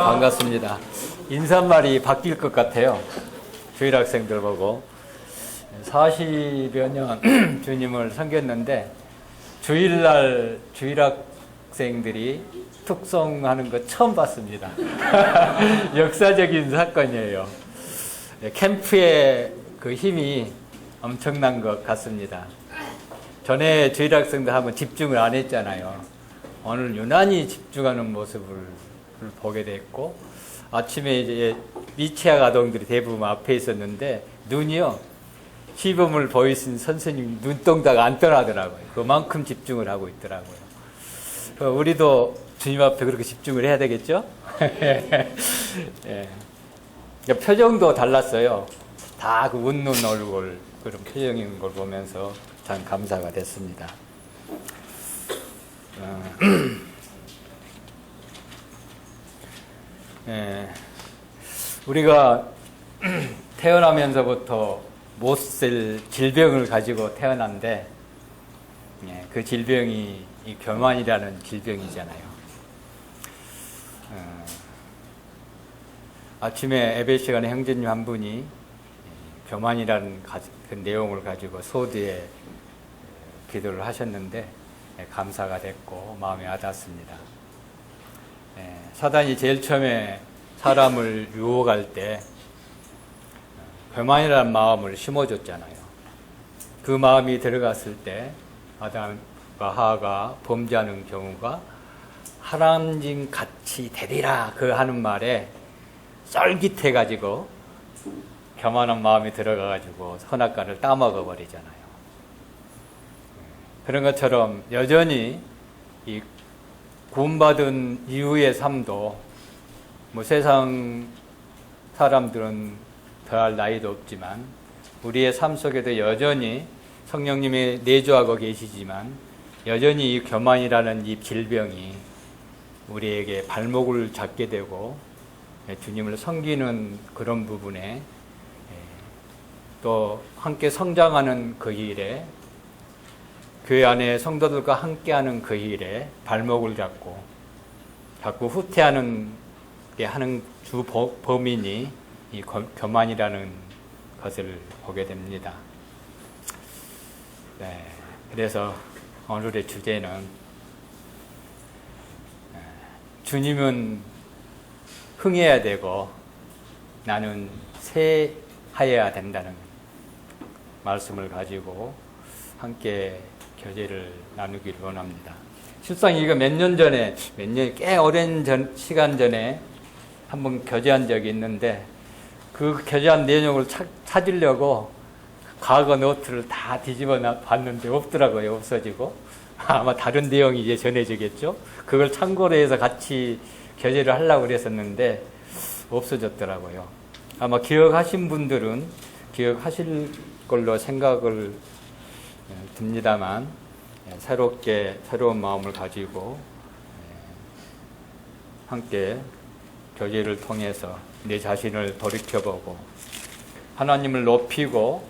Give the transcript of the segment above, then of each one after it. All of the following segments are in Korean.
반갑습니다. 인사말이 바뀔 것 같아요. 주일 학생들 보고 40여 년 주님을 섬겼는데 주일날 주일 학생들이 특송하는 거 처음 봤습니다. 역사적인 사건이에요. 캠프의 그 힘이 엄청난 것 같습니다. 전에 주일 학생들 하면 집중을 안 했잖아요. 오늘 유난히 집중하는 모습을 보게 됐고, 아침에 이제 미취학 아동들이 대부분 앞에 있었는데 눈이요, 시범을 보이신 선생님 눈동자가 안 떠나더라고요. 그만큼 집중을 하고 있더라고요. 우리도 주님 앞에 그렇게 집중을 해야 되겠죠? 예. 표정도 달랐어요. 다 그 웃는 얼굴, 그런 표정인 걸 보면서 참 감사가 됐습니다. 예. 우리가 태어나면서부터 못 쓸 질병을 가지고 태어난데, 예, 그 질병이 이 교만이라는 질병이잖아요. 아침에 예배 시간에 형제님 한 분이 교만이라는 그 내용을 가지고 소두에 기도를 하셨는데 감사가 됐고 마음에 와닿습니다. 사단이 제일 처음에 사람을 유혹할 때 교만이라는 마음을 심어줬잖아요. 그 마음이 들어갔을 때 아담과 하와가 범죄하는 경우가 하나님 같이 되리라 그 하는 말에 쫄깃해가지고 교만한 마음이 들어가가지고 선악과를 따먹어 버리잖아요. 그런 것처럼 여전히 이 구원받은 이후의 삶도 뭐 세상 사람들은 더할 나이도 없지만 우리의 삶 속에도 여전히 성령님이 내주하고 계시지만 여전히 이 교만이라는 이 질병이 우리에게 발목을 잡게 되고 주님을 섬기는 그런 부분에 또 함께 성장하는 그 일에 교회 안에 성도들과 함께하는 그 일에 발목을 잡고 자꾸 후퇴하는 게 하는 주 범인이 이 교만이라는 것을 보게 됩니다. 네, 그래서 오늘의 주제는 주님은 흥해야 되고 나는 쇠하여야 된다는 말씀을 가지고 함께 교제를 나누기를 원합니다. 실상 이거 꽤 오랜 시간 전에 한번 교제한 적이 있는데 그 교제한 내용을 찾으려고 과거 노트를 다 뒤집어 봤는데 없더라고요. 없어지고. 아마 다른 내용이 이제 전해지겠죠. 그걸 참고로 해서 같이 교제를 하려고 그랬었는데 없어졌더라고요. 아마 기억하신 분들은 기억하실 걸로 생각을 듭니다만 새로운 마음을 가지고 함께 교제를 통해서 내 자신을 돌이켜보고 하나님을 높이고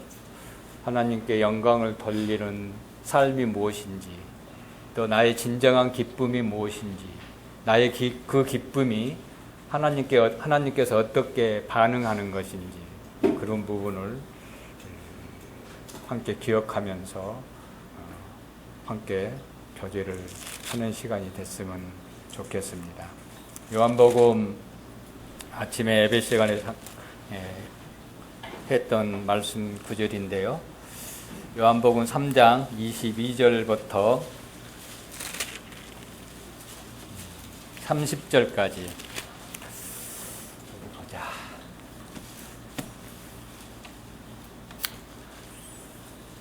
하나님께 영광을 돌리는 삶이 무엇인지, 또 나의 진정한 기쁨이 무엇인지, 나의 그 기쁨이 하나님께서 어떻게 반응하는 것인지 그런 부분을 함께 기억하면서 함께 교제를 하는 시간이 됐으면 좋겠습니다. 요한복음 아침에 예배 시간에 했던 말씀 구절인데요. 요한복음 3장 22절부터 30절까지 보자.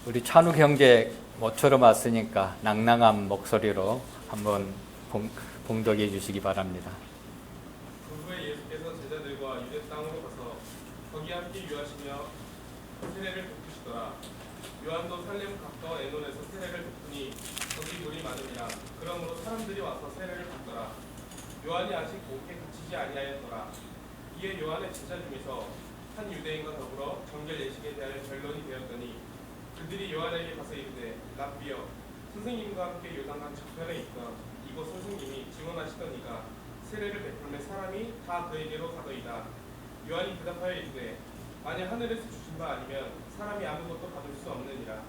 우리 찬욱 형제 모처럼 왔으니까 낭낭한 목소리로 한번 봉독해 주시기 바랍니다. 그 후에 예수께서 제자들과 유대 땅으로 가서 거기 함께 유하시며 세례를 베푸시더라. 요한도 살렘 각도와 에논에서 세례를 베푸니 거기 물이 많으니라. 그러므로 사람들이 와서 세례를 받더라. 요한이 아직 목에 그치지 아니하였더라. 이에 요한의 제자 중에서 한 유대인과 더불어 정결 예식에 대하여 변론이 되었더니 그들이 요한에게 가서 이르되 랍비여 선생님과 함께 요단강 저편에 있던 이곳 선생님이 증언하시던 이가 세례를 베풀매 사람이 다 그에게로 가더이다. 요한이 대답하여 이르되 만약 하늘에서 주신 바 아니면 사람이 아무것도 받을 수 없느니라.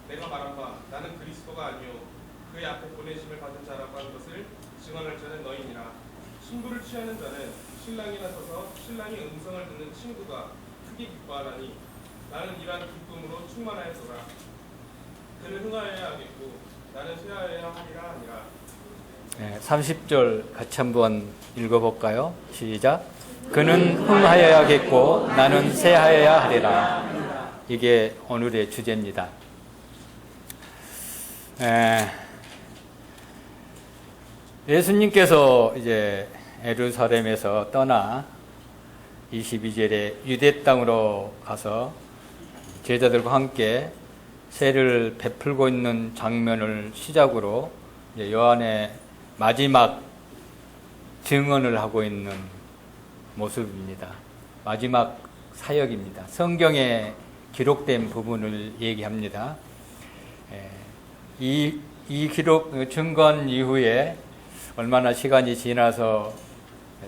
내가 말한 바 나는 그리스도가 아니요 그의 앞에 보내심을 받은 자라고 하는 것을 증언할 자는 너희니라. 신부를 취하는 자는 신랑이나 서서 신랑의 음성을 듣는 친구가 크게 기뻐하나니 나는 이러한 기쁨으로 충만하였노라. 그는 흥하여야 하겠고 나는 쇠하여야 하리라 하니라. 네, 30절 같이 한번 읽어볼까요? 시작. 그는 흥하여야겠고 나는 쇠하여야 하리라. 이게 오늘의 주제입니다. 예수님께서 이제 예루살렘에서 떠나 22절에 유대 땅으로 가서 제자들과 함께 세를 베풀고 있는 장면을 시작으로 이제 요한의 마지막 증언을 하고 있는 모습입니다. 마지막 사역입니다. 성경에 기록된 부분을 얘기합니다. 이 기록 증언 이후에 얼마나 시간이 지나서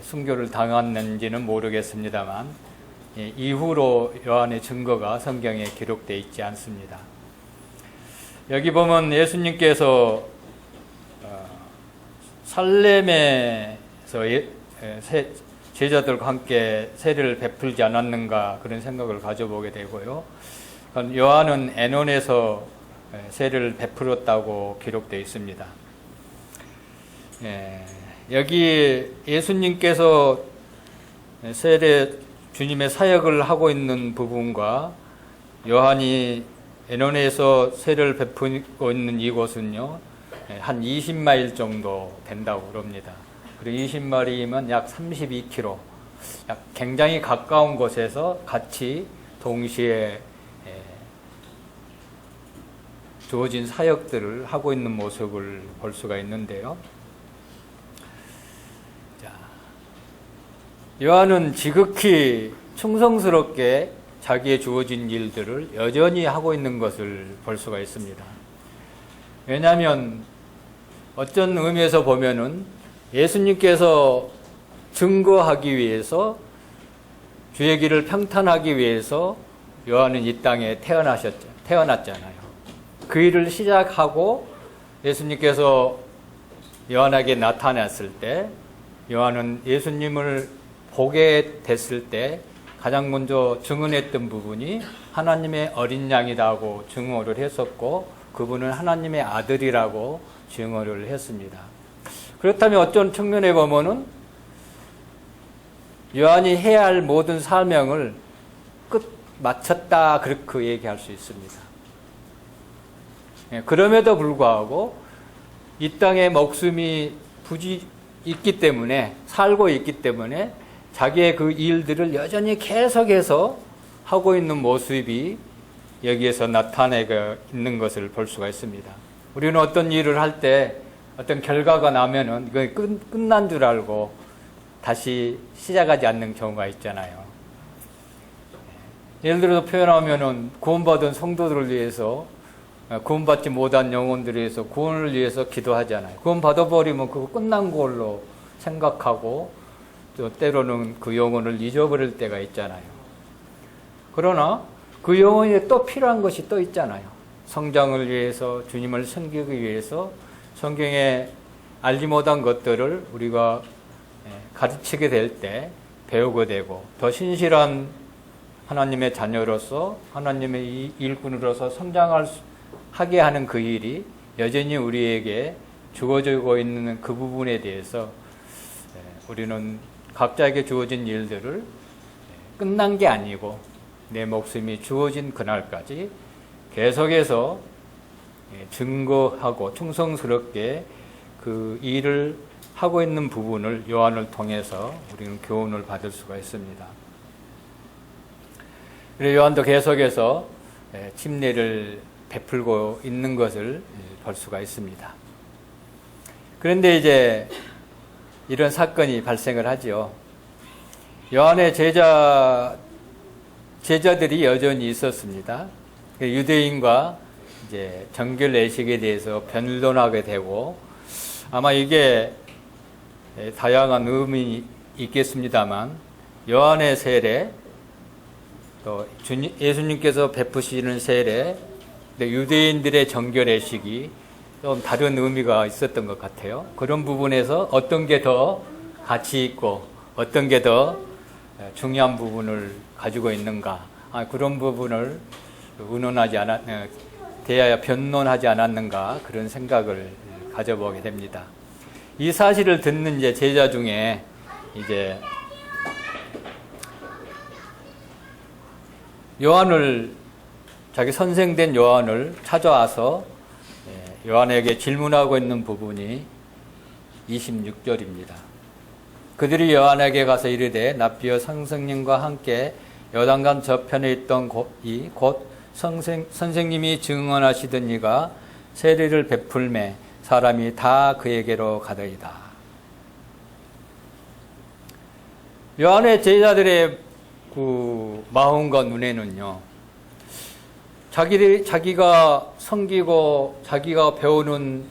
순교를 당했는지는 모르겠습니다만 이후로 요한의 증거가 성경에 기록되어 있지 않습니다. 여기 보면 예수님께서 살렘에서 제자들과 함께 세례를 베풀지 않았는가 그런 생각을 가져보게 되고요. 요한은 에논에서 세례를 베풀었다고 기록되어 있습니다. 여기 예수님께서 주님의 사역을 하고 있는 부분과 요한이 에논에서 세례를 베풀고 있는 이곳은요, 한 20마일 정도 된다고 그럽니다. 그리고 20마일이면 약 32km, 굉장히 가까운 곳에서 같이 동시에 주어진 사역들을 하고 있는 모습을 볼 수가 있는데요. 요한은 지극히 충성스럽게 자기의 주어진 일들을 여전히 하고 있는 것을 볼 수가 있습니다. 왜냐하면 어떤 의미에서 보면은 예수님께서 증거하기 위해서 주의 길을 평탄하기 위해서 요한은 이 땅에 태어났잖아요. 그 일을 시작하고 예수님께서 요한에게 나타났을 때 요한은 예수님을 보게 됐을 때 가장 먼저 증언했던 부분이 하나님의 어린 양이라고 증언을 했었고 그분은 하나님의 아들이라고 증언을 했습니다. 그렇다면 어떤 측면에 보면은 요한이 해야 할 모든 사명을 끝 마쳤다 그렇게 얘기할 수 있습니다. 그럼에도 불구하고 이 땅에 목숨이 부지 있기 때문에 살고 있기 때문에 자기의 그 일들을 여전히 계속해서 하고 있는 모습이 여기에서 나타내고 있는 것을 볼 수가 있습니다. 우리는 어떤 일을 할 때 어떤 결과가 나면은 이거 끝난 줄 알고 다시 시작하지 않는 경우가 있잖아요. 예를 들어서 표현하면은 구원받은 성도들을 위해서 구원받지 못한 영혼들을 위해서 구원을 위해서 기도하잖아요. 구원 받아버리면 그거 끝난 걸로 생각하고 또 때로는 그 영혼을 잊어버릴 때가 있잖아요. 그러나 그 영혼이 또 필요한 것이 또 있잖아요. 성장을 위해서 주님을 섬기기 위해서 성경에 알지 못한 것들을 우리가 가르치게 될 때 배우게 되고 더 신실한 하나님의 자녀로서 하나님의 일꾼으로서 성장하게 하는 그 일이 여전히 우리에게 주어지고 있는 그 부분에 대해서 우리는 각자에게 주어진 일들을 끝난 게 아니고 내 목숨이 주어진 그날까지 계속해서 증거하고 충성스럽게 그 일을 하고 있는 부분을 요한을 통해서 우리는 교훈을 받을 수가 있습니다. 그래서 요한도 계속해서 침례를 베풀고 있는 것을 볼 수가 있습니다. 그런데 이제 이런 사건이 발생을 하죠. 요한의 제자들이 여전히 있었습니다. 유대인과 이제 정결 예식에 대해서 변론하게 되고 아마 이게 다양한 의미 있겠습니다만 요한의 세례, 또 예수님께서 베푸시는 세례, 유대인들의 정결례식이 좀 다른 의미가 있었던 것 같아요. 그런 부분에서 어떤 게 더 가치 있고 어떤 게 더 중요한 부분을 가지고 있는가, 그런 부분을 대하여 변론하지 않았는가, 그런 생각을 가져보게 됩니다. 이 사실을 듣는 이제 제자 중에 이제 자기 선생된 요한을 찾아와서 요한에게 질문하고 있는 부분이 26절입니다. 그들이 요한에게 가서 이르되 납비여 선생님과 함께 요단강 저편에 있던 곳이 곧 선생님이 증언하시던 이가 세례를 베풀매 사람이 다 그에게로 가더이다. 요한의 제자들의 그 마음과 눈에는요, 자기가 섬기고 자기가 배우는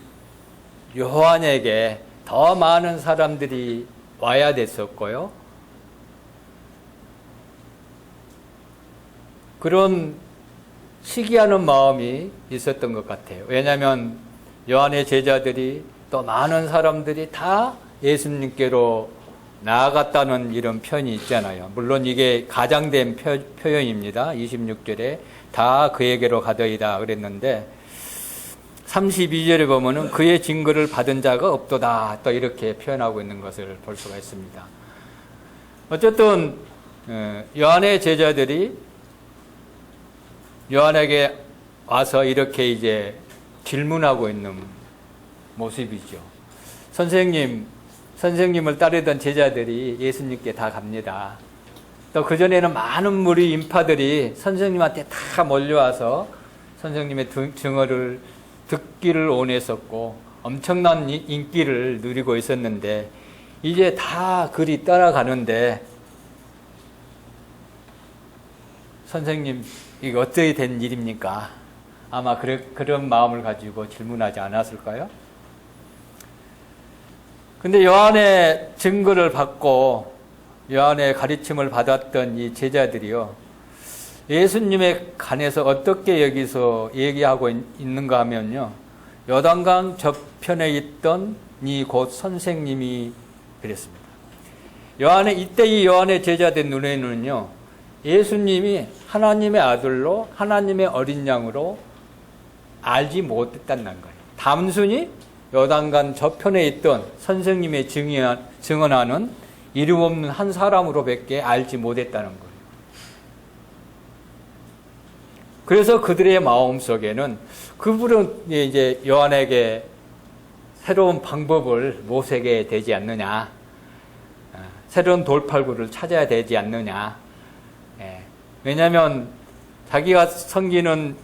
요한에게 더 많은 사람들이 와야 됐었고요. 그런 시기하는 마음이 있었던 것 같아요. 왜냐하면 요한의 제자들이 또 많은 사람들이 다 예수님께로 나아갔다는 이런 표현이 있잖아요. 물론 이게 가장된 표현입니다. 26절에 다 그에게로 가더이다 그랬는데 32절에 보면은 그의 증거를 받은 자가 없도다 또 이렇게 표현하고 있는 것을 볼 수가 있습니다. 어쨌든 요한의 제자들이 요한에게 와서 이렇게 이제 질문하고 있는 모습이죠. 선생님을 따르던 제자들이 예수님께 다 갑니다. 또 그전에는 많은 무리 인파들이 선생님한테 다 몰려와서 선생님의 증언을 듣기를 원했었고 엄청난 인기를 누리고 있었는데 이제 다 그리 따라가는데 선생님 이거 어떻게 된 일입니까? 아마 그런 마음을 가지고 질문하지 않았을까요? 근데 요한의 증거를 받고 요한의 가르침을 받았던 이 제자들이요, 예수님에 관해서 어떻게 여기서 얘기하고 있는가 하면요, 요단강 저편에 있던 이 곧 선생님이 그랬습니다. 이때 이 요한의 제자들 눈에는요, 예수님이 하나님의 아들로 하나님의 어린 양으로 알지 못했다는 거예요. 단순히 요단강 저편에 있던 선생님의 증언하는 이름 없는 한 사람으로밖에 알지 못했다는 거예요. 그래서 그들의 마음 속에는 그분은 이제 요한에게 새로운 방법을 모색해야 되지 않느냐, 새로운 돌팔구를 찾아야 되지 않느냐. 왜냐하면 자기가 섬기는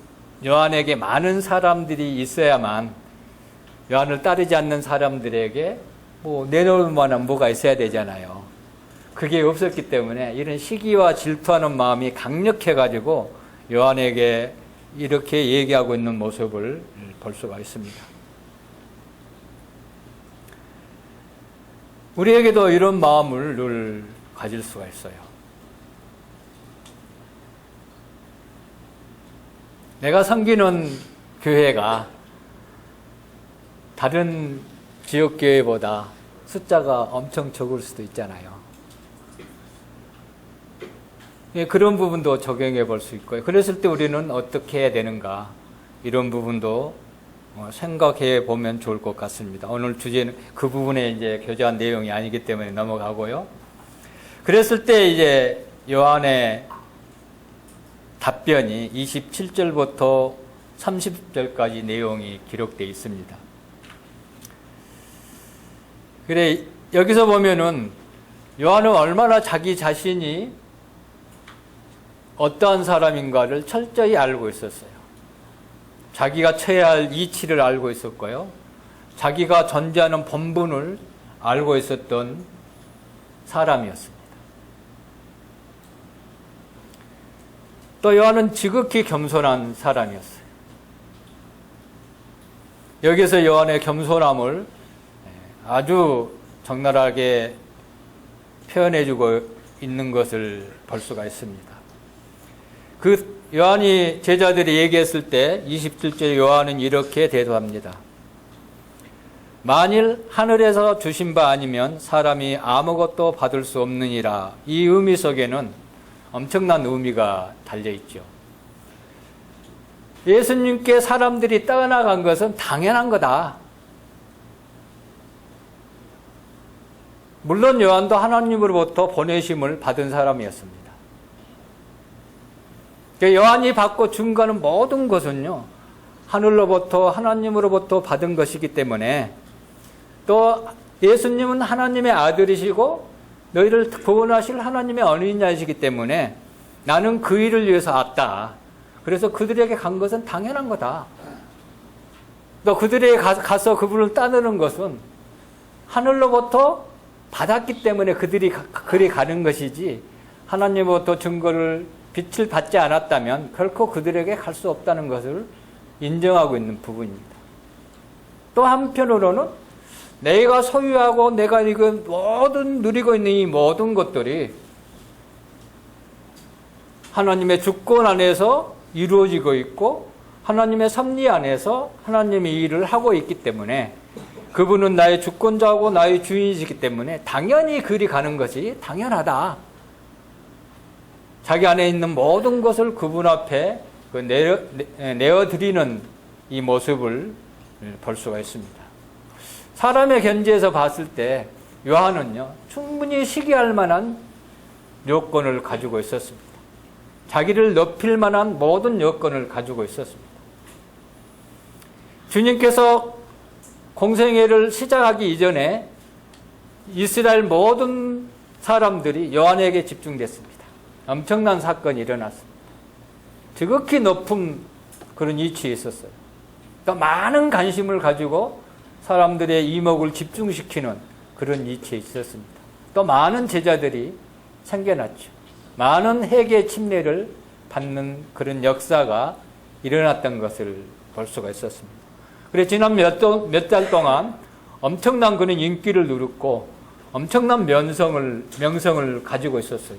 요한에게 많은 사람들이 있어야만 요한을 따르지 않는 사람들에게 내놓을 만한 뭐가 있어야 되잖아요. 그게 없었기 때문에 이런 시기와 질투하는 마음이 강력해가지고 요한에게 이렇게 얘기하고 있는 모습을 볼 수가 있습니다. 우리에게도 이런 마음을 늘 가질 수가 있어요. 내가 섬기는 교회가 다른 지역교회보다 숫자가 엄청 적을 수도 있잖아요. 그런 부분도 적용해 볼 수 있고요. 그랬을 때 우리는 어떻게 해야 되는가, 이런 부분도 생각해 보면 좋을 것 같습니다. 오늘 주제는 그 부분에 이제 교제한 내용이 아니기 때문에 넘어가고요. 그랬을 때 이제 요한의 답변이 27절부터 30절까지 내용이 기록되어 있습니다. 그래, 여기서 보면은 요한은 얼마나 자기 자신이 어떠한 사람인가를 철저히 알고 있었어요. 자기가 처해야 할 이치를 알고 있었고요. 자기가 존재하는 본분을 알고 있었던 사람이었습니다. 또 요한은 지극히 겸손한 사람이었어요. 여기서 요한의 겸손함을 아주 적나라하게 표현해주고 있는 것을 볼 수가 있습니다. 그 요한이 제자들이 얘기했을 때 27절 요한은 이렇게 대답합니다. 만일 하늘에서 주신 바 아니면 사람이 아무것도 받을 수 없느니라. 이 의미 속에는 엄청난 의미가 달려있죠. 예수님께 사람들이 떠나간 것은 당연한 거다. 물론 요한도 하나님으로부터 보내심을 받은 사람이었습니다. 요한이 받고 준 거는 모든 것은요, 하늘로부터 하나님으로부터 받은 것이기 때문에, 또 예수님은 하나님의 아들이시고 너희를 구원하실 하나님의 어린이시기 때문에 나는 그 일을 위해서 왔다. 그래서 그들에게 간 것은 당연한 거다. 또 그들에게 가서 그분을 따르는 것은 하늘로부터 받았기 때문에 그들이 가는 것이지, 하나님으로부터 증거를 빛을 받지 않았다면 결코 그들에게 갈 수 없다는 것을 인정하고 있는 부분입니다. 또 한편으로는 내가 소유하고 내가 이거 모든 누리고 있는 이 모든 것들이 하나님의 주권 안에서 이루어지고 있고 하나님의 섭리 안에서 하나님의 일을 하고 있기 때문에 그분은 나의 주권자고 나의 주인이시기 때문에 당연히 그리 가는 것이 당연하다. 자기 안에 있는 모든 것을 그분 앞에 내어드리는 이 모습을 볼 수가 있습니다. 사람의 견지에서 봤을 때 요한은요, 충분히 시기할 만한 여건을 가지고 있었습니다. 자기를 높일 만한 모든 여건을 가지고 있었습니다. 주님께서 공생애를 시작하기 이전에 이스라엘 모든 사람들이 요한에게 집중됐습니다. 엄청난 사건이 일어났습니다. 지극히 높은 그런 위치에 있었어요. 또 많은 관심을 가지고 사람들의 이목을 집중시키는 그런 위치에 있었습니다. 또 많은 제자들이 생겨났죠. 많은 회개 침례를 받는 그런 역사가 일어났던 것을 볼 수가 있었습니다. 그래서 지난 몇 달 동안 엄청난 그런 인기를 누렸고 엄청난 명성을 가지고 있었어요.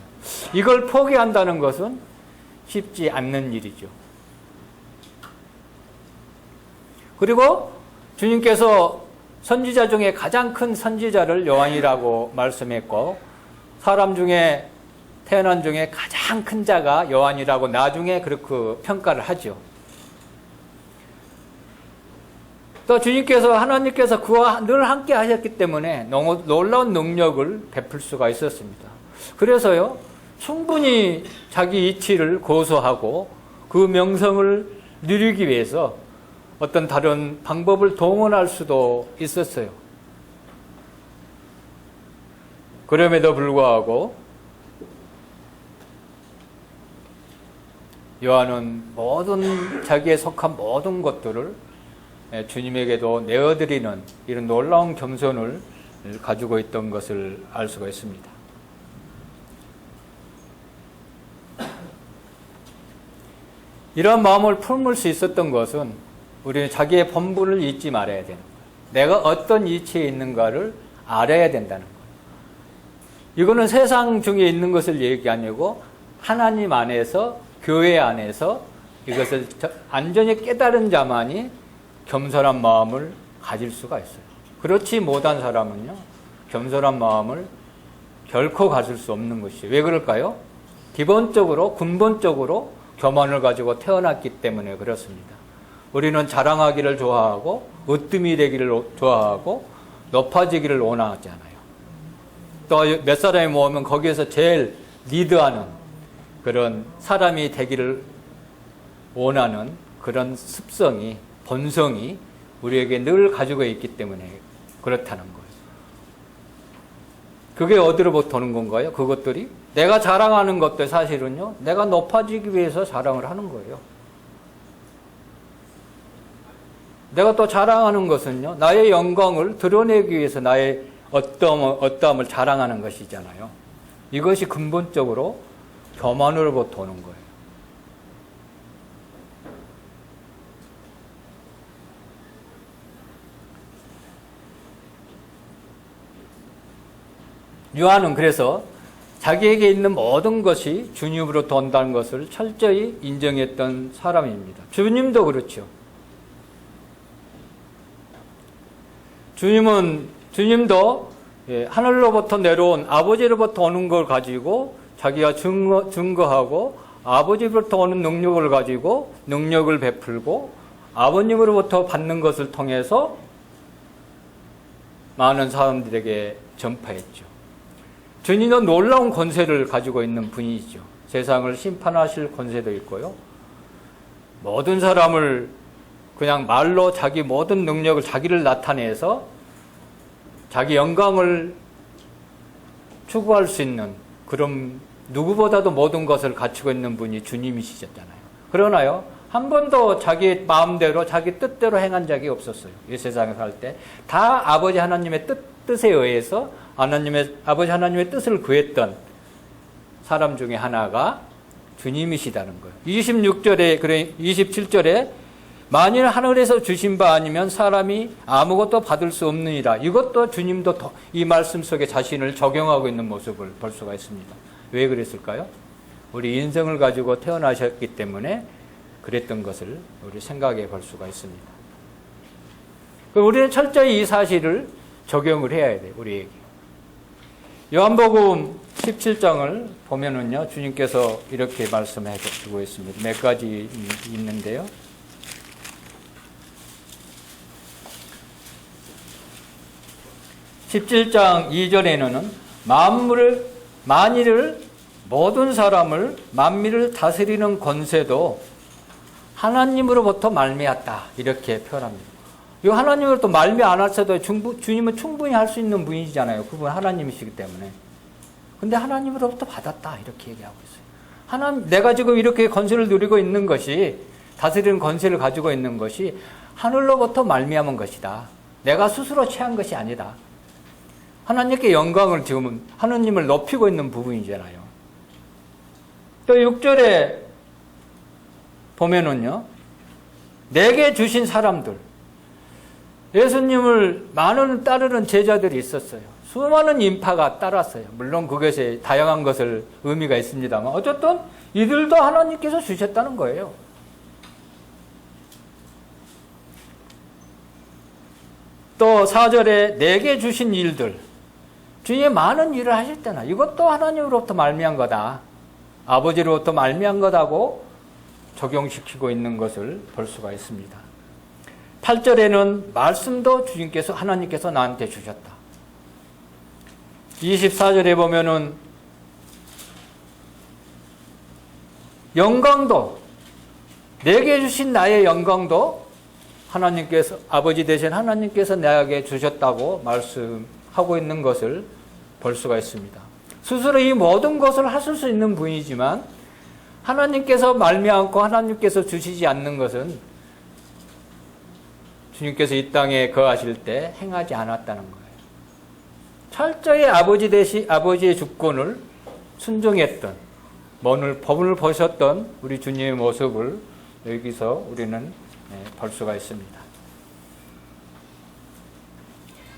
이걸 포기한다는 것은 쉽지 않는 일이죠. 그리고 주님께서 선지자 중에 가장 큰 선지자를 요한이라고 말씀했고, 사람 중에 태어난 중에 가장 큰 자가 요한이라고 나중에 그렇게 평가를 하죠. 또 주님께서, 하나님께서 그와 늘 함께 하셨기 때문에 너무 놀라운 능력을 베풀 수가 있었습니다. 그래서요, 충분히 자기 이치를 고수하고 그 명성을 누리기 위해서 어떤 다른 방법을 동원할 수도 있었어요. 그럼에도 불구하고 요한은 자기에 속한 모든 것들을 주님에게도 내어드리는 이런 놀라운 겸손을 가지고 있던 것을 알 수가 있습니다. 이런 마음을 품을 수 있었던 것은 우리는 자기의 본분을 잊지 말아야 되는 거예요. 내가 어떤 이치에 있는가를 알아야 된다는 거예요. 이거는 세상 중에 있는 것을 얘기 아니고 하나님 안에서, 교회 안에서 이것을 완전히 깨달은 자만이 겸손한 마음을 가질 수가 있어요. 그렇지 못한 사람은요, 겸손한 마음을 결코 가질 수 없는 것이에요. 왜 그럴까요? 기본적으로, 근본적으로 교만을 가지고 태어났기 때문에 그렇습니다. 우리는 자랑하기를 좋아하고 으뜸이 되기를 좋아하고 높아지기를 원하잖아요. 또 몇 사람이 모으면 거기에서 제일 리드하는 그런 사람이 되기를 원하는 그런 습성이, 본성이 우리에게 늘 가지고 있기 때문에 그렇다는 거예요. 그게 어디로부터 오는 건가요? 그것들이 내가 자랑하는 것들 사실은요, 내가 높아지기 위해서 자랑을 하는 거예요. 내가 또 자랑하는 것은요, 나의 영광을 드러내기 위해서 나의 어떠함을 자랑하는 것이잖아요. 이것이 근본적으로 교만으로부터 오는 거예요. 요한은 그래서 자기에게 있는 모든 것이 주님으로부터 온다는 것을 철저히 인정했던 사람입니다. 주님도 그렇죠. 주님도 하늘로부터 내려온 아버지로부터 오는 걸 가지고 자기가 증거하고 아버지로부터 오는 능력을 가지고 능력을 베풀고 아버님으로부터 받는 것을 통해서 많은 사람들에게 전파했죠. 주님은 놀라운 권세를 가지고 있는 분이죠. 세상을 심판하실 권세도 있고요. 모든 사람을 그냥 말로 자기 모든 능력을 자기를 나타내서 자기 영광을 추구할 수 있는 그런 누구보다도 모든 것을 갖추고 있는 분이 주님이시잖아요. 그러나요, 한 번도 자기 마음대로 자기 뜻대로 행한 적이 없었어요. 이 세상에 살 때 다 아버지 하나님의 뜻에 의해서 아버지 하나님의 뜻을 구했던 사람 중에 하나가 주님이시다는 거예요. 27절에 만일 하늘에서 주신 바 아니면 사람이 아무것도 받을 수 없느니라. 이것도 주님도 이 말씀 속에 자신을 적용하고 있는 모습을 볼 수가 있습니다. 왜 그랬을까요? 우리 인성을 가지고 태어나셨기 때문에 그랬던 것을 우리 생각해 볼 수가 있습니다. 우리는 철저히 이 사실을 적용을 해야 돼요, 우리에게. 요한복음 17장을 보면은요, 주님께서 이렇게 말씀해 주고 있습니다. 몇 가지 있는데요. 17장 2절에는 만일을 모든 사람을 만민을 다스리는 권세도 하나님으로부터 말미암았다 이렇게 표현합니다. 이 하나님으로부터 말미 안 하셔도 주님은 충분히 할 수 있는 분이잖아요. 그분 하나님이시기 때문에. 근데 하나님으로부터 받았다 이렇게 얘기하고 있어요. 내가 지금 이렇게 권세를 누리고 있는 것이, 다스리는 권세를 가지고 있는 것이 하늘로부터 말미암은 것이다. 내가 스스로 취한 것이 아니다. 하나님께 영광을 지금 하나님을 높이고 있는 부분이잖아요. 또 6절에 보면은요, 내게 주신 사람들, 예수님을 많은 따르는 제자들이 있었어요. 수많은 인파가 따랐어요. 물론 그것에 다양한 것을 의미가 있습니다만 어쨌든 이들도 하나님께서 주셨다는 거예요. 또 4절에 내게 주신 일들, 주님이 많은 일을 하실 때나 이것도 하나님으로부터 말미암은 거다. 아버지로부터 말미암은 거다고 적용시키고 있는 것을 볼 수가 있습니다. 8절에는 말씀도 하나님께서 나한테 주셨다. 24절에 보면은 영광도, 내게 주신 나의 영광도 하나님께서, 아버지 되신 하나님께서 내게 주셨다고 말씀하고 있는 것을 볼 수가 있습니다. 스스로 이 모든 것을 하실 수 있는 분이지만 하나님께서 말미암고 하나님께서 주시지 않는 것은 주님께서 이 땅에 거하실 때 행하지 않았다는 거예요. 철저히 아버지의 주권을 순종했던, 법을 보셨던 우리 주님의 모습을 여기서 우리는 볼 수가 있습니다.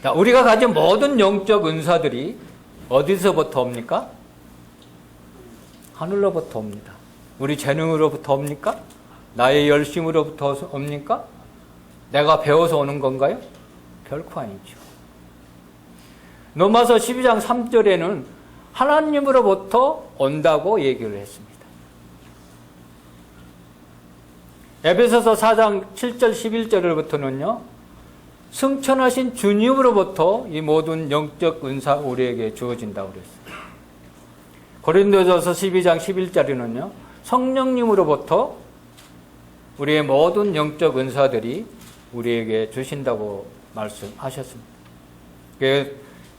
자, 우리가 가진 모든 영적 은사들이 어디서부터 옵니까? 하늘로부터 옵니다. 우리 재능으로부터 옵니까? 나의 열심으로부터 옵니까? 내가 배워서 오는 건가요? 결코 아니죠. 로마서 12장 3절에는 하나님으로부터 온다고 얘기를 했습니다. 에베소서 4장 7절 11절부터는요, 승천하신 주님으로부터 이 모든 영적 은사 우리에게 주어진다고 그랬어요. 고린도전서 12장 11절에는요, 성령님으로부터 우리의 모든 영적 은사들이 우리에게 주신다고 말씀하셨습니다.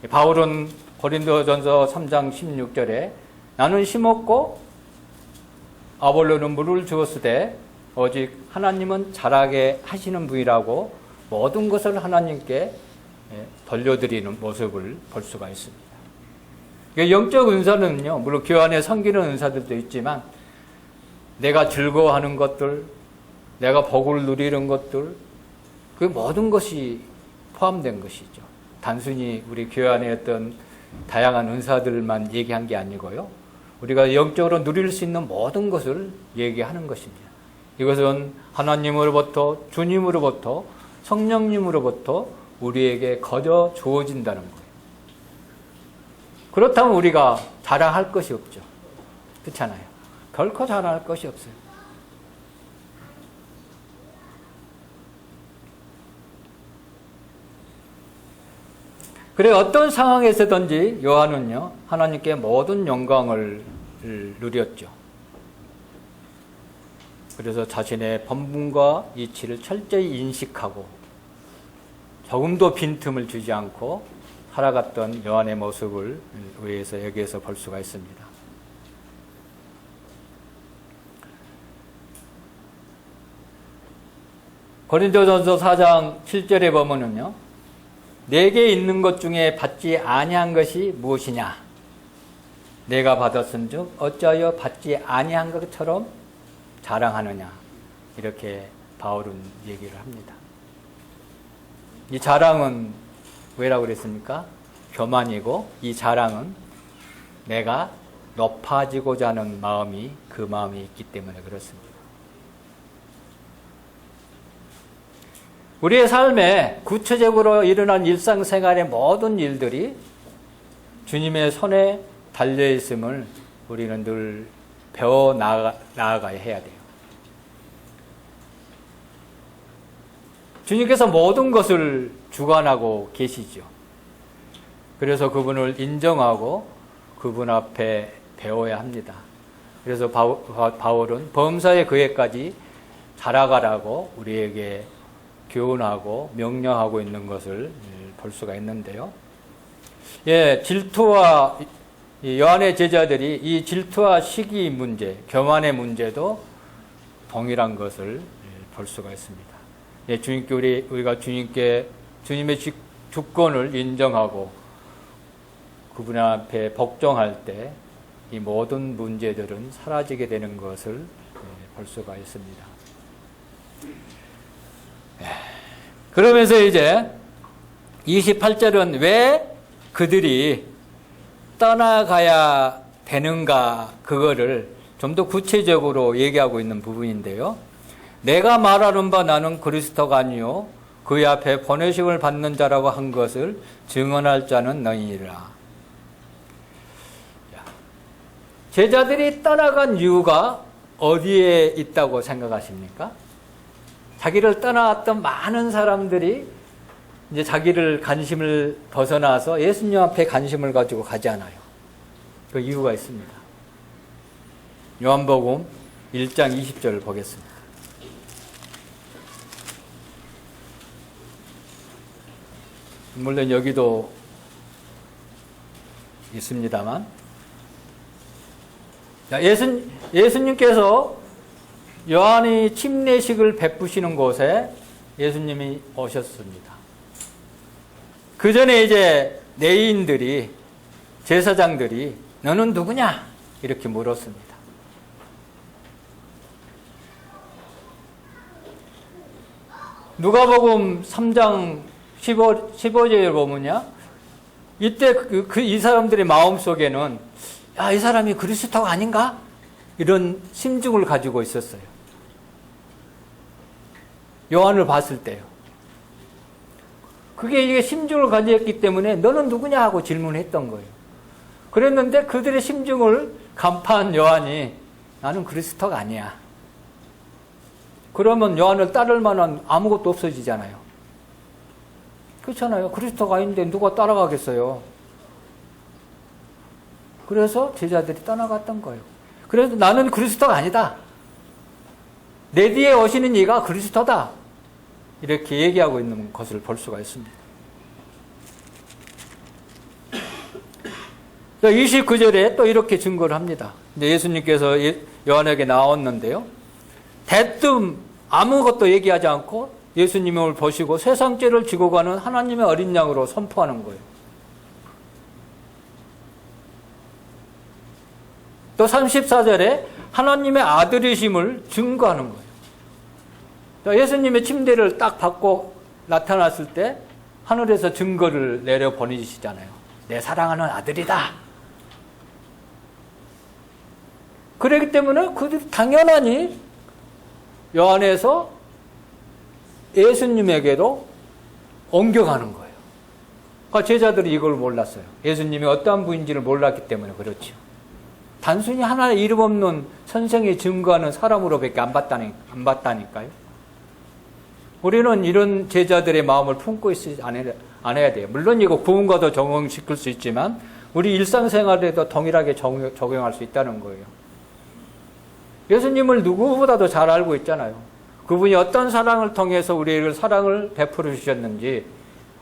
바울은 고린도전서 3장 16절에 나는 심었고 아볼로는 물을 주었으되 오직 하나님은 자라게 하시는 분이라고 모든 것을 하나님께 돌려드리는 모습을 볼 수가 있습니다. 영적 은사는요, 물론 교회 안에 섬기는 은사들도 있지만 내가 즐거워하는 것들, 내가 복을 누리는 것들, 그 모든 것이 포함된 것이죠. 단순히 우리 교회 안에 어떤 다양한 은사들만 얘기한 게 아니고요. 우리가 영적으로 누릴 수 있는 모든 것을 얘기하는 것입니다. 이것은 하나님으로부터, 주님으로부터, 성령님으로부터 우리에게 거저 주어진다는 거예요. 그렇다면 우리가 자랑할 것이 없죠. 그렇잖아요. 결코 자랑할 것이 없어요. 그래 어떤 상황에서든지 요한은요 하나님께 모든 영광을 누렸죠. 그래서 자신의 본분과 이치를 철저히 인식하고 조금도 빈틈을 주지 않고 살아갔던 요한의 모습을 위해서 여기에서 볼 수가 있습니다. 고린도전서 4장 7절에 보면은요. 내게 있는 것 중에 받지 아니한 것이 무엇이냐? 내가 받았은즉 어찌하여 받지 아니한 것처럼 자랑하느냐? 이렇게 바울은 얘기를 합니다. 이 자랑은 왜라고 그랬습니까? 교만이고 이 자랑은 내가 높아지고자 하는 마음이 그 마음이 있기 때문에 그렇습니다. 우리의 삶에 구체적으로 일어난 일상생활의 모든 일들이 주님의 손에 달려있음을 우리는 늘 배워 나아가야 해야 돼요. 주님께서 모든 것을 주관하고 계시죠. 그래서 그분을 인정하고 그분 앞에 배워야 합니다. 그래서 바울은 범사의 그에까지 자라가라고 우리에게 교훈하고 명령하고 있는 것을 볼 수가 있는데요. 예, 질투와 요한의 제자들이 이 질투와 시기 문제, 교만의 문제도 동일한 것을 볼 수가 있습니다. 예, 주님께 우리가 주님의 주권을 인정하고 그분 앞에 복종할 때 이 모든 문제들은 사라지게 되는 것을 볼 수가 있습니다. 그러면서 이제 28절은 왜 그들이 떠나가야 되는가 그거를 좀 더 구체적으로 얘기하고 있는 부분인데요. 내가 말하는 바 나는 그리스도가 아니요 그의 앞에 보내심을 받는 자라고 한 것을 증언할 자는 너희니라. 제자들이 떠나간 이유가 어디에 있다고 생각하십니까? 자기를 떠나왔던 많은 사람들이 이제 자기를 관심을 벗어나서 예수님 앞에 관심을 가지고 가지 않아요. 그 이유가 있습니다. 요한복음 1장 20절을 보겠습니다. 물론 여기도 있습니다만 예수님께서 요한이 침례식을 베푸시는 곳에 예수님이 오셨습니다. 그 전에 이제 레위인들이 제사장들이 너는 누구냐? 이렇게 물었습니다. 누가복음 3장 15절에 보면요. 이때 이 사람들의 마음속에는 야, 이 사람이 그리스도가 아닌가? 이런 심중을 가지고 있었어요. 요한을 봤을 때요. 이게 심중을 가졌기 때문에 너는 누구냐 하고 질문했던 거예요. 그랬는데 그들의 심중을 간파한 요한이 나는 그리스도가 아니야. 그러면 요한을 따를 만한 아무것도 없어지잖아요. 그렇잖아요. 그리스도가 아닌데 누가 따라가겠어요. 그래서 제자들이 떠나갔던 거예요. 그래서 나는 그리스도가 아니다. 내 뒤에 오시는 이가 그리스도다. 이렇게 얘기하고 있는 것을 볼 수가 있습니다. 29절에 또 이렇게 증거를 합니다. 예수님께서 요한에게 나왔는데요. 대뜸 아무것도 얘기하지 않고 예수님을 보시고 세상죄를 지고 가는 하나님의 어린 양으로 선포하는 거예요. 또 34절에 하나님의 아들이심을 증거하는 거예요. 예수님의 침대를 딱 받고 나타났을 때 하늘에서 증거를 내려 보내주시잖아요. 내 사랑하는 아들이다. 그렇기 때문에 그들이 당연하니 요한에서 예수님에게로 옮겨가는 거예요. 그러니까 제자들이 이걸 몰랐어요. 예수님이 어떠한 분인지를 몰랐기 때문에 그렇죠. 단순히 하나의 이름 없는 선생의 증거하는 사람으로밖에 안 봤다니까요. 우리는 이런 제자들의 마음을 품고 있지 않아야 돼요. 물론 이거 구원과도 적용시킬 수 있지만 우리 일상생활에도 동일하게 적용할 수 있다는 거예요. 예수님을 누구보다도 잘 알고 있잖아요. 그분이 어떤 사랑을 통해서 우리에게 사랑을 베풀어 주셨는지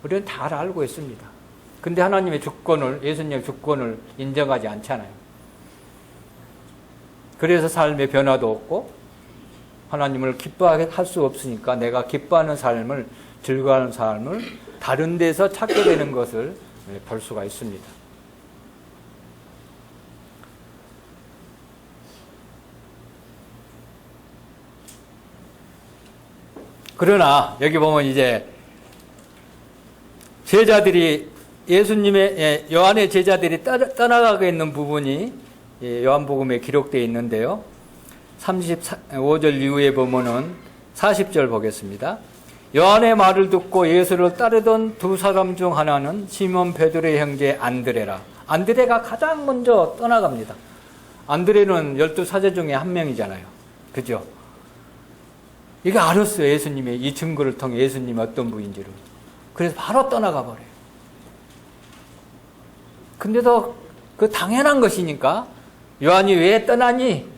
우리는 다 알고 있습니다. 근데 하나님의 주권을, 예수님의 주권을 인정하지 않잖아요. 그래서 삶의 변화도 없고 하나님을 기뻐하게 할 수 없으니까 내가 기뻐하는 삶을, 즐거워하는 삶을 다른 데서 찾게 되는 것을 볼 수가 있습니다. 그러나 여기 보면 이제 제자들이 예수님의 요한의 제자들이 떠나가고 있는 부분이 요한복음에 기록되어 있는데요. 35절 이후에 보면은 40절 보겠습니다. 요한의 말을 듣고 예수를 따르던 두 사람 중 하나는 시몬 베드로의 형제 안드레라. 안드레가 가장 먼저 떠나갑니다. 안드레는 12사제 중에 한 명이잖아요. 그죠? 이게 알았어요. 예수님의 이 증거를 통해 예수님이 어떤 분인지를. 그래서 바로 떠나가 버려요. 근데도 그 당연한 것이니까 요한이 왜 떠나니?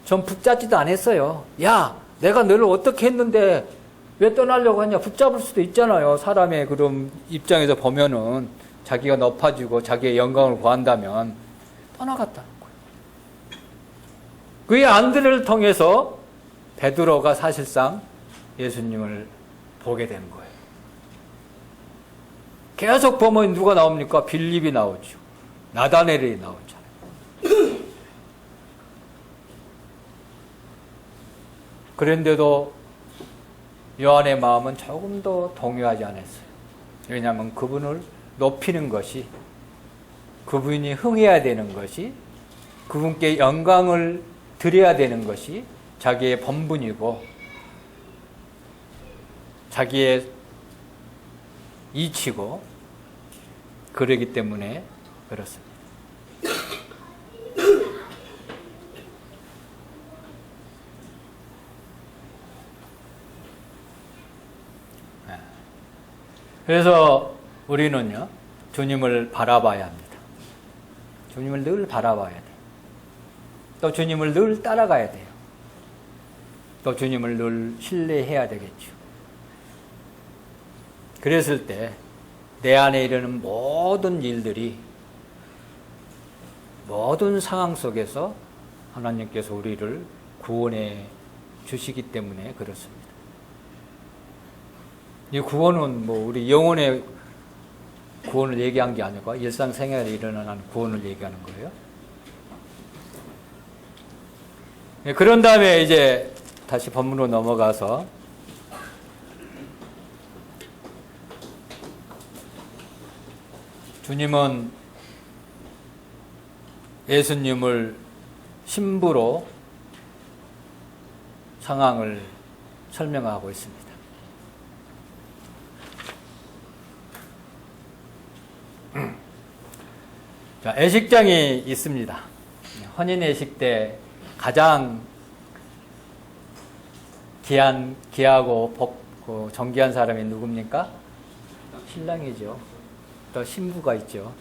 좀 붙잡지도 않았어요. 야, 내가 너를 어떻게 했는데 왜 떠나려고 하냐? 붙잡을 수도 있잖아요. 사람의 그런 입장에서 보면은 자기가 높아지고 자기의 영광을 구한다면 떠나갔다는 거예요. 그의 안드레를 통해서 베드로가 사실상 예수님을 보게 된 거예요. 계속 보면 누가 나옵니까? 빌립이 나오죠. 나다넬이 나오잖아요. 그런데도 요한의 마음은 조금 더 동요하지 않았어요. 왜냐하면 그분을 높이는 것이, 그분이 흥해야 되는 것이, 그분께 영광을 드려야 되는 것이 자기의 본분이고 자기의 이치고 그러기 때문에 그렇습니다. 그래서 우리는요, 주님을 바라봐야 합니다. 주님을 늘 바라봐야 돼요. 또 주님을 늘 따라가야 돼요. 또 주님을 늘 신뢰해야 되겠죠. 그랬을 때 내 안에 이르는 모든 일들이, 모든 상황 속에서 하나님께서 우리를 구원해 주시기 때문에 그렇습니다. 이 구원은 뭐 우리 영혼의 구원을 얘기한 게 아니고 일상생활에 일어나는 구원을 얘기하는 거예요. 그런 다음에 이제 다시 본문으로 넘어가서 주님은 예수님을 신부로 상황을 설명하고 있습니다. 자, 애식장이 있습니다. 혼인 애식 때 가장 귀하고 정귀한 사람이 누굽니까? 신랑이죠. 또 신부가 있죠.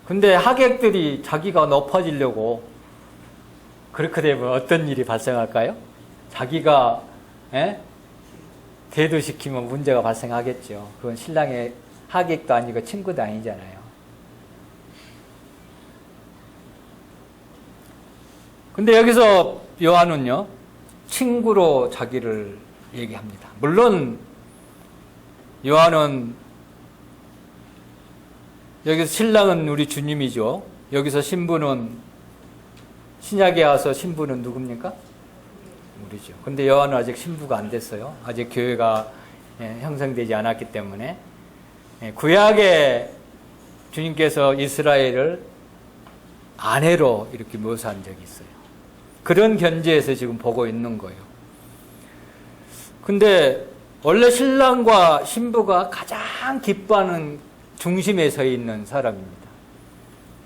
근데 하객들이 자기가 높아지려고 그렇게 되면 어떤 일이 발생할까요? 자기가 대도시키면 문제가 발생하겠죠. 그건 신랑의 하객도 아니고 친구도 아니잖아요. 근데 여기서 요한은요, 친구로 자기를 얘기합니다. 물론 요한은 여기서 신랑은 우리 주님이죠. 여기서 신부는, 신약에 와서 신부는 누굽니까? 우리죠. 근데 요한은 아직 신부가 안 됐어요. 아직 교회가 형성되지 않았기 때문에. 구약에 주님께서 이스라엘을 아내로 이렇게 묘사한 적이 있어요. 그런 견지에서 지금 보고 있는 거예요. 근데 원래 신랑과 신부가 가장 기뻐하는 중심에 서 있는 사람입니다.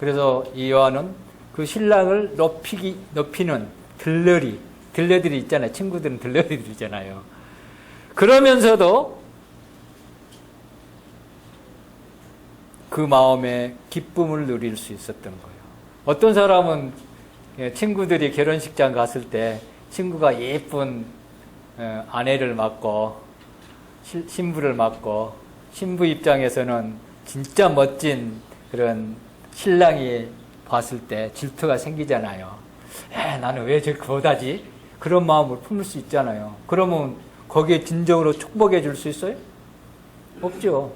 그래서 이 요한은 그 신랑을 높이는 들러리들이 있잖아요. 친구들은 들러리들이잖아요. 그러면서도 그 마음에 기쁨을 누릴 수 있었던 거예요. 어떤 사람은 친구들이 결혼식장 갔을 때 친구가 예쁜 아내를 맞고 신부를 맞고 신부 입장에서는 진짜 멋진 그런 신랑이 봤을 때 질투가 생기잖아요. 나는 왜 저렇게 못하지? 그런 마음을 품을 수 있잖아요. 그러면 거기에 진정으로 축복해 줄 수 있어요? 없죠.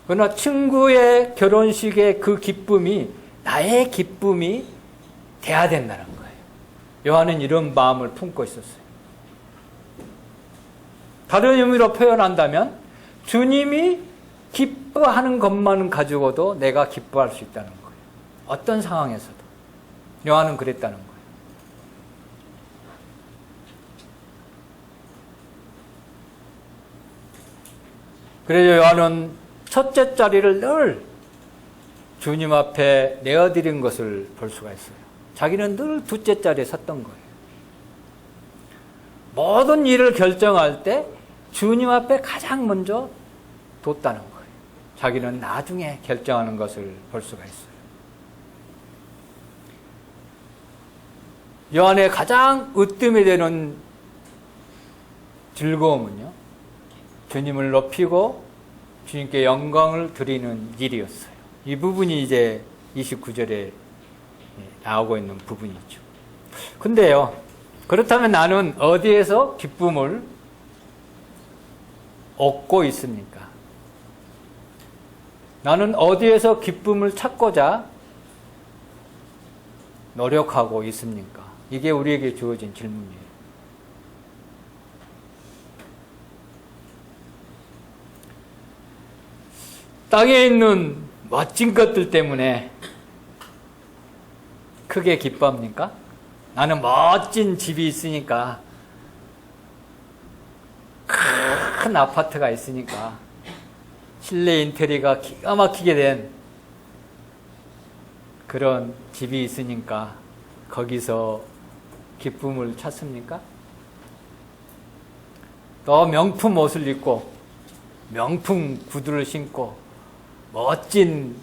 그러나 친구의 결혼식의 그 기쁨이 나의 기쁨이 돼야 된다는 거예요. 요한은 이런 마음을 품고 있었어요. 다른 의미로 표현한다면 주님이 기뻐하는 것만 가지고도 내가 기뻐할 수 있다는 거예요. 어떤 상황에서도. 요한은 그랬다는 거예요. 그래서 요한은 첫째 자리를 늘 주님 앞에 내어드린 것을 볼 수가 있어요. 자기는 늘 둘째 자리에 섰던 거예요. 모든 일을 결정할 때 주님 앞에 가장 먼저 뒀다는 거예요. 자기는 나중에 결정하는 것을 볼 수가 있어요. 요한의 가장 으뜸이 되는 즐거움은요, 주님을 높이고 주님께 영광을 드리는 일이었어요. 이 부분이 이제 29절에 나오고 있는 부분이죠. 근데요, 그렇다면 나는 어디에서 기쁨을 얻고 있습니까? 나는 어디에서 기쁨을 찾고자 노력하고 있습니까? 이게 우리에게 주어진 질문이에요. 땅에 있는 멋진 것들 때문에 크게 기뻐합니까? 나는 멋진 집이 있으니까, 큰 아파트가 있으니까, 실내 인테리어가 기가 막히게 된 그런 집이 있으니까 거기서 기쁨을 찾습니까? 또 명품 옷을 입고 명품 구두를 신고 멋진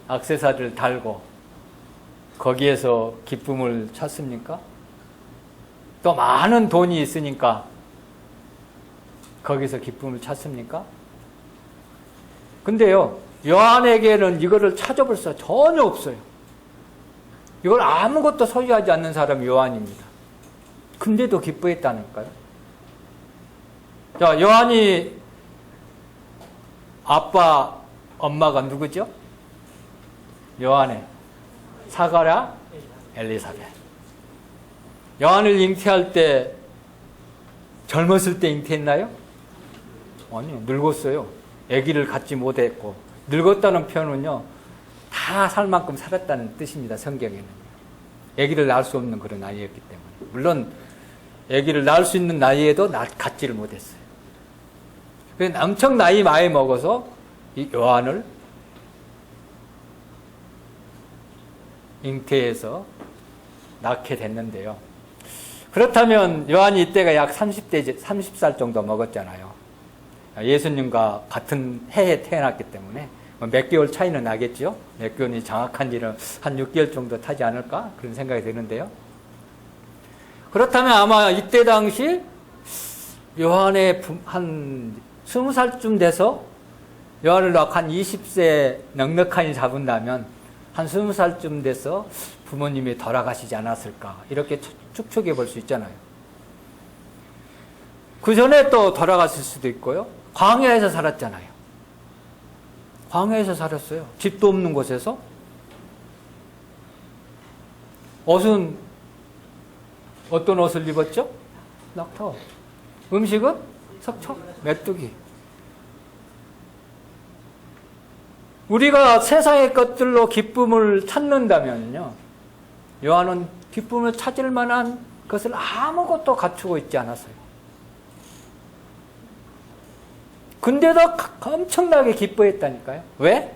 액세서리를 달고 거기에서 기쁨을 찾습니까? 또 많은 돈이 있으니까 거기서 기쁨을 찾습니까? 근데요, 요한에게는 이거를 찾아볼 수 전혀 없어요. 이걸 아무것도 소유하지 않는 사람이 요한입니다. 근데도 기뻐했다니까요. 자, 요한이 아빠, 엄마가 누구죠? 요한의 사가랴, 엘리사벳. 요한을 잉태할 때 젊었을 때 잉태했나요? 아니요, 늙었어요. 아기를 갖지 못했고, 늙었다는 표현은요, 다 살 만큼 살았다는 뜻입니다. 성경에는. 아기를 낳을 수 없는 그런 나이였기 때문에. 물론 아기를 낳을 수 있는 나이에도 갖지를 못했어요. 그래서 엄청 나이 많이 먹어서 이 요한을 잉태해서 낳게 됐는데요. 그렇다면 요한이 이때가 약 30살 정도 먹었잖아요. 예수님과 같은 해에 태어났기 때문에 몇 개월 차이는 나겠죠. 몇 개월이 정확한지는 한 6개월 정도 타지 않을까 그런 생각이 드는데요. 그렇다면 아마 이때 당시 요한의 한 20살쯤 돼서 요한을 낳고 한 20세 넉넉하니 잡은다면 한 20살쯤 돼서 부모님이 돌아가시지 않았을까 이렇게 추측해 볼 수 있잖아요. 그 전에 또 돌아갔을 수도 있고요. 광야에서 살았잖아요. 광야에서 살았어요. 집도 없는 곳에서. 옷은 어떤 옷을 입었죠? 낙타. 음식은 석초, 메뚜기. 우리가 세상의 것들로 기쁨을 찾는다면요, 요한은 기쁨을 찾을 만한 것을 아무것도 갖추고 있지 않았어요. 근데도 엄청나게 기뻐했다니까요. 왜?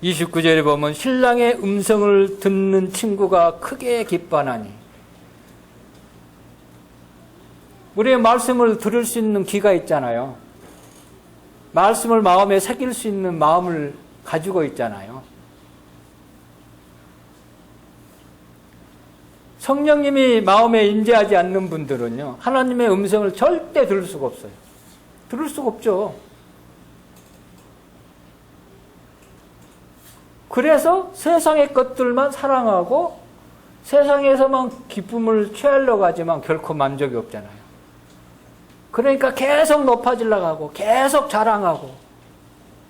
29절에 보면 신랑의 음성을 듣는 친구가 크게 기뻐하나니. 우리의 말씀을 들을 수 있는 귀가 있잖아요. 말씀을 마음에 새길 수 있는 마음을 가지고 있잖아요. 성령님이 마음에 임재하지 않는 분들은요, 하나님의 음성을 절대 들을 수가 없어요. 들을 수가 없죠. 그래서 세상의 것들만 사랑하고 세상에서만 기쁨을 취하려고 하지만 결코 만족이 없잖아요. 그러니까 계속 높아지려고 하고, 계속 자랑하고,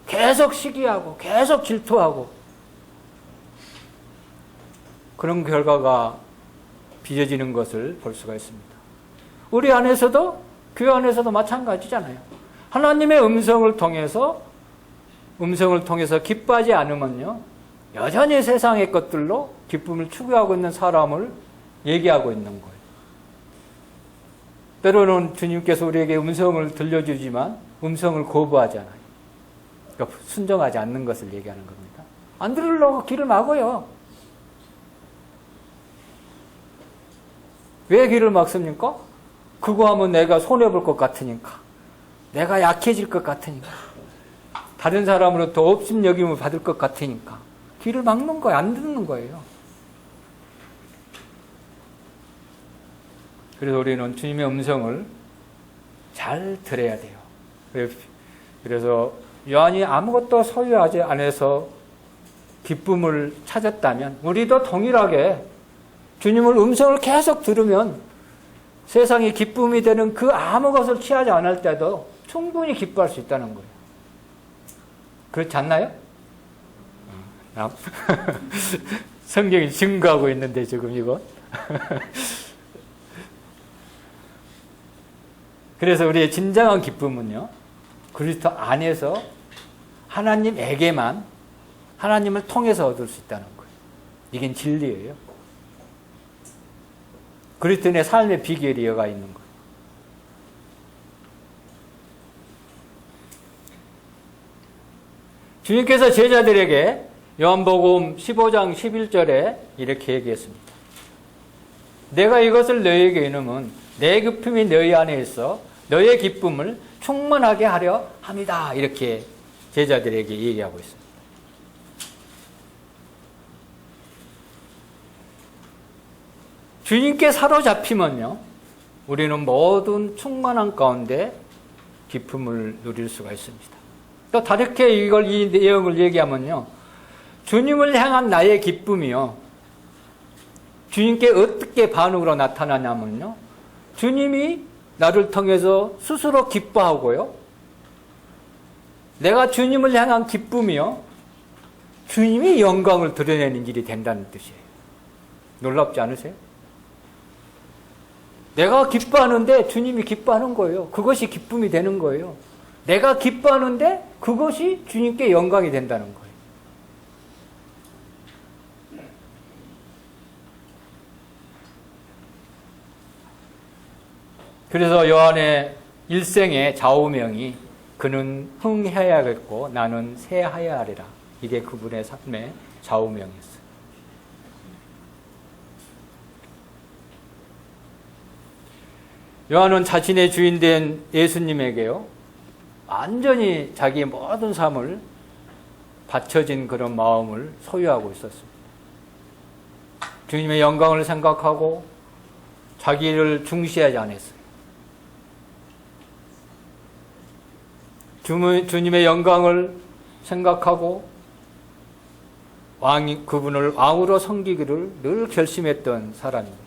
계속 시기하고, 계속 질투하고, 그런 결과가 빚어지는 것을 볼 수가 있습니다. 우리 안에서도, 교회 안에서도 마찬가지잖아요. 하나님의 음성을 통해서 기뻐하지 않으면요, 여전히 세상의 것들로 기쁨을 추구하고 있는 사람을 얘기하고 있는 거예요. 때로는 주님께서 우리에게 음성을 들려주지만 음성을 거부하잖아요. 그러니까 순종하지 않는 것을 얘기하는 겁니다. 안 들으려고 귀를 막아요. 왜 귀를 막습니까? 그거 하면 내가 손해볼 것 같으니까, 내가 약해질 것 같으니까, 다른 사람으로부터 업신여김을 받을 것 같으니까 귀를 막는 거예요. 안 듣는 거예요. 그래서 우리는 주님의 음성을 잘 들어야 돼요. 그래서 요한이 아무것도 소유하지 않아서 기쁨을 찾았다면 우리도 동일하게 주님의 음성을 계속 들으면 세상이 기쁨이 되는 그 아무 것을 취하지 않을 때도 충분히 기뻐할 수 있다는 거예요. 그렇지 않나요? 성경이 증거하고 있는데 지금 이거. 그래서 우리의 진정한 기쁨은요, 그리스도 안에서 하나님에게만, 하나님을 통해서 얻을 수 있다는 거예요. 이게 진리예요. 그리스도인의 삶의 비결이 여가 있는 거예요. 주님께서 제자들에게 요한복음 15장 11절에 이렇게 얘기했습니다. 내가 이것을 너희에게 이르면 내 기쁨이 너희 안에 있어 너희의 기쁨을 충만하게 하려 합니다. 이렇게 제자들에게 얘기하고 있습니다. 주님께 사로잡히면요, 우리는 모든 충만한 가운데 기쁨을 누릴 수가 있습니다. 또 다르게 이 내용을 얘기하면요, 주님을 향한 나의 기쁨이요, 주님께 어떻게 반응으로 나타나냐면요, 주님이 나를 통해서 스스로 기뻐하고요, 내가 주님을 향한 기쁨이요, 주님이 영광을 드러내는 일이 된다는 뜻이에요. 놀랍지 않으세요? 내가 기뻐하는데 주님이 기뻐하는 거예요. 그것이 기쁨이 되는 거예요. 내가 기뻐하는데 그것이 주님께 영광이 된다는 거예요. 그래서 요한의 일생의 좌우명이 그는 흥해야겠고 나는 쇠하여야 하리라. 이게 그분의 삶의 좌우명이었어요. 요한은 자신의 주인된 예수님에게요, 완전히 자기의 모든 삶을 바쳐진 그런 마음을 소유하고 있었습니다. 주님의 영광을 생각하고 자기를 중시하지 않았어요. 주님의 영광을 생각하고 그분을 왕으로 섬기기를 늘 결심했던 사람입니다.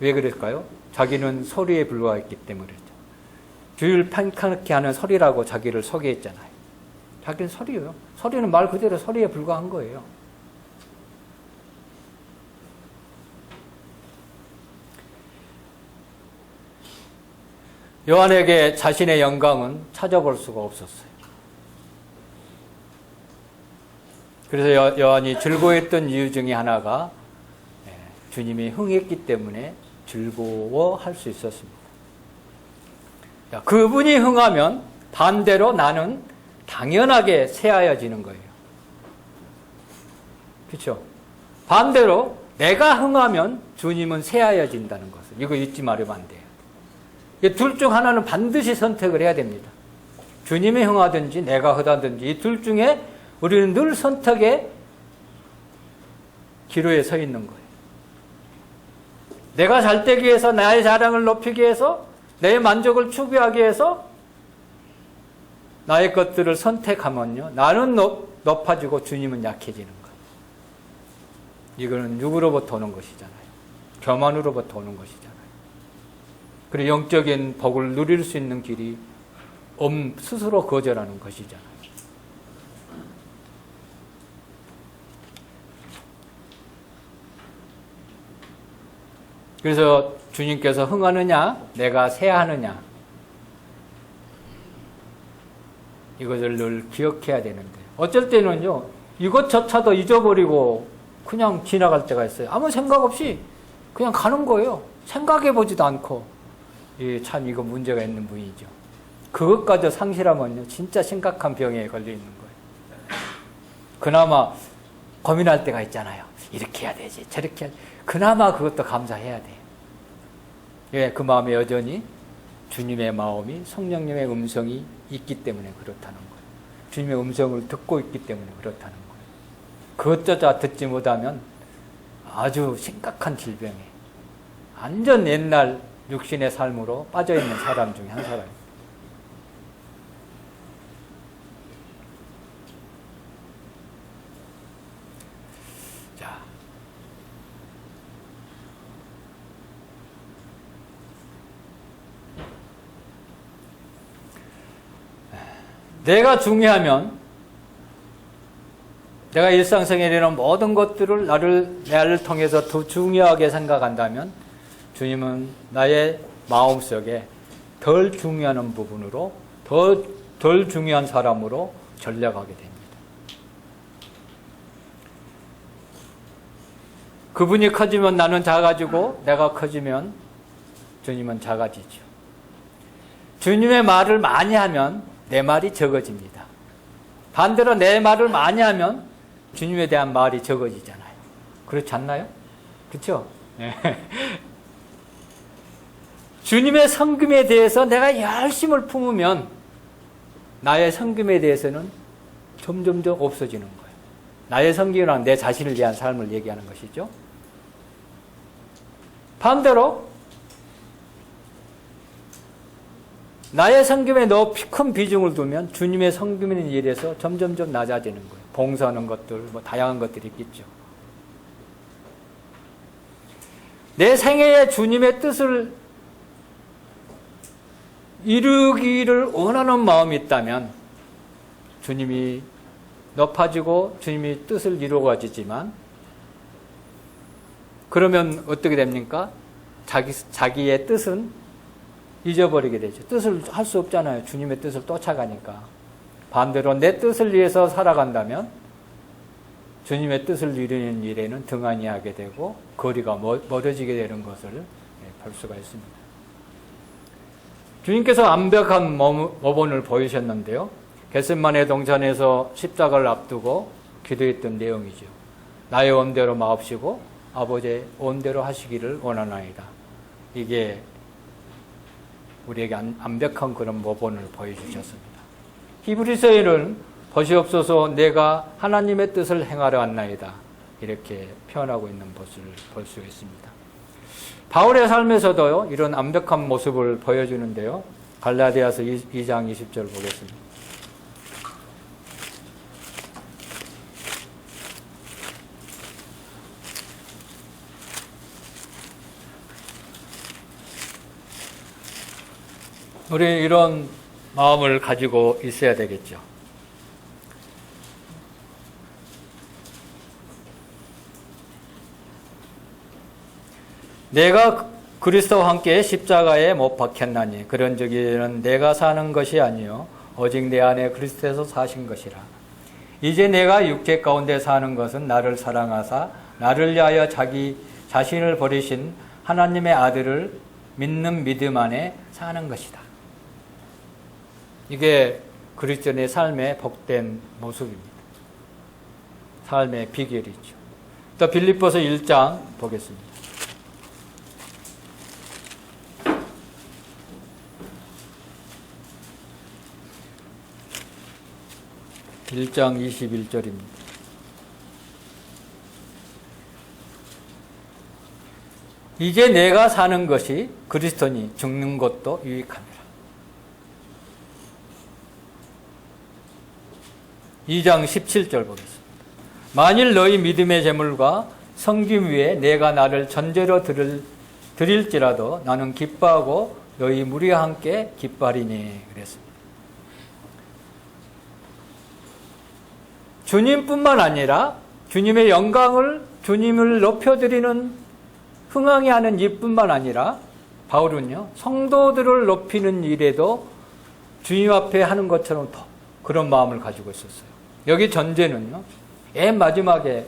왜 그랬을까요? 자기는 소리에 불과했기 때문이죠. 주를 판카게 하는 소리라고 자기를 소개했잖아요. 자기는 소리예요. 소리는 말 그대로 소리에 불과한 거예요. 요한에게 자신의 영광은 찾아볼 수가 없었어요. 그래서 요한이 즐거워했던 이유 중에 하나가 주님이 흥했기 때문에 즐거워할 수 있었습니다. 그분이 흥하면 반대로 나는 당연하게 새하여지는 거예요. 그렇죠? 반대로 내가 흥하면 주님은 새하여진다는 것을 이거 잊지 말으면 안 돼요. 둘 중 하나는 반드시 선택을 해야 됩니다. 주님이 흥하든지 내가 흥하든지 이 둘 중에 우리는 늘 선택의 기로에 서 있는 거예요. 내가 잘 되기 위해서, 나의 자랑을 높이기 위해서, 내 만족을 추구하기 위해서 나의 것들을 선택하면요, 나는 높아지고 주님은 약해지는 거예요. 이거는 누구로부터 오는 것이잖아요. 교만으로부터 오는 것이잖아요. 그리고 영적인 복을 누릴 수 있는 길이 스스로 거절하는 것이잖아요. 그래서 주님께서 흥하느냐, 내가 새하느냐, 이것을 늘 기억해야 되는데, 어쩔 때는요, 이것조차도 잊어버리고 그냥 지나갈 때가 있어요. 아무 생각 없이 그냥 가는 거예요. 생각해 보지도 않고. 참 이거 문제가 있는 분이죠. 그것까지 상실하면요, 진짜 심각한 병에 걸려 있는 거예요. 그나마 고민할 때가 있잖아요. 이렇게 해야 되지, 저렇게 해야 되지. 그나마 그것도 감사해야 돼요. 예, 그 마음에 여전히 주님의 마음이, 성령님의 음성이 있기 때문에 그렇다는 거예요. 주님의 음성을 듣고 있기 때문에 그렇다는 거예요. 그것조차 듣지 못하면 아주 심각한 질병에 완전 옛날 육신의 삶으로 빠져있는 사람 중에 한 사람입니다. 자, 내가 중요하면, 내가 일상생활에 이런 모든 것들을 나를 통해서 더 중요하게 생각한다면 주님은 나의 마음속에 덜 중요한 부분으로, 덜 중요한 사람으로 전락하게 됩니다. 그분이 커지면 나는 작아지고, 내가 커지면 주님은 작아지죠. 주님의 말을 많이 하면 내 말이 적어집니다. 반대로 내 말을 많이 하면 주님에 대한 말이 적어지잖아요. 그렇지 않나요? 그렇죠? 네. 주님의 성김에 대해서 내가 열심을 품으면 나의 성김에 대해서는 점점 없어지는 거예요. 나의 성김이란 내 자신을 위한 삶을 얘기하는 것이죠. 반대로 나의 성김에 너무 큰 비중을 두면 주님의 성김의 일에서 점점 낮아지는 거예요. 봉사하는 것들, 다양한 것들이 있겠죠. 내 생애에 주님의 뜻을 이루기를 원하는 마음이 있다면 주님이 높아지고 주님이 뜻을 이루어지지만, 그러면 어떻게 됩니까? 자기의 뜻은 잊어버리게 되죠. 뜻을 할 수 없잖아요. 주님의 뜻을 쫓아가니까. 반대로 내 뜻을 위해서 살아간다면 주님의 뜻을 이루는 일에는 등한히 하게 되고 거리가 멀어지게 되는 것을 볼 수가 있습니다. 주님께서 완벽한 모본을 보이셨는데요. 겟세마네 동산에서 십자가를 앞두고 기도했던 내용이죠. 나의 원대로 마옵시고 아버지의 원대로 하시기를 원하나이다. 이게 우리에게 완벽한 그런 모본을 보여주셨습니다. 히브리서에는 보시옵소서 내가 하나님의 뜻을 행하려 왔나이다. 이렇게 표현하고 있는 것을 볼 수 있습니다. 바울의 삶에서도요, 이런 완벽한 모습을 보여주는데요. 갈라디아서 2장 20절 보겠습니다. 우리 이런 마음을 가지고 있어야 되겠죠. 내가 그리스도와 함께 십자가에 못 박혔나니 그런저기는 내가 사는 것이 아니요 오직 내 안에 그리스도에서 사신 것이라. 이제 내가 육체 가운데 사는 것은 나를 사랑하사 나를 위하여 자기 자신을 버리신 하나님의 아들을 믿는 믿음 안에 사는 것이다. 이게 그리스도인의 삶의 복된 모습입니다. 삶의 비결이죠. 또 빌립보서 1장 보겠습니다. 1장 21절입니다. 이제 내가 사는 것이 그리스도니 죽는 것도 유익함이라. 2장 17절 보겠습니다. 만일 너희 믿음의 제물과 성김 위에 내가 나를 전제로 드릴지라도 나는 기뻐하고 너희 무리와 함께 기뻐하리니 그랬습니다. 주님뿐만 아니라 주님의 영광을 주님을 높여드리는 흥황히 하는 일뿐만 아니라 바울은요 성도들을 높이는 일에도 주님 앞에 하는 것처럼 더 그런 마음을 가지고 있었어요. 여기 전제는요 맨 마지막에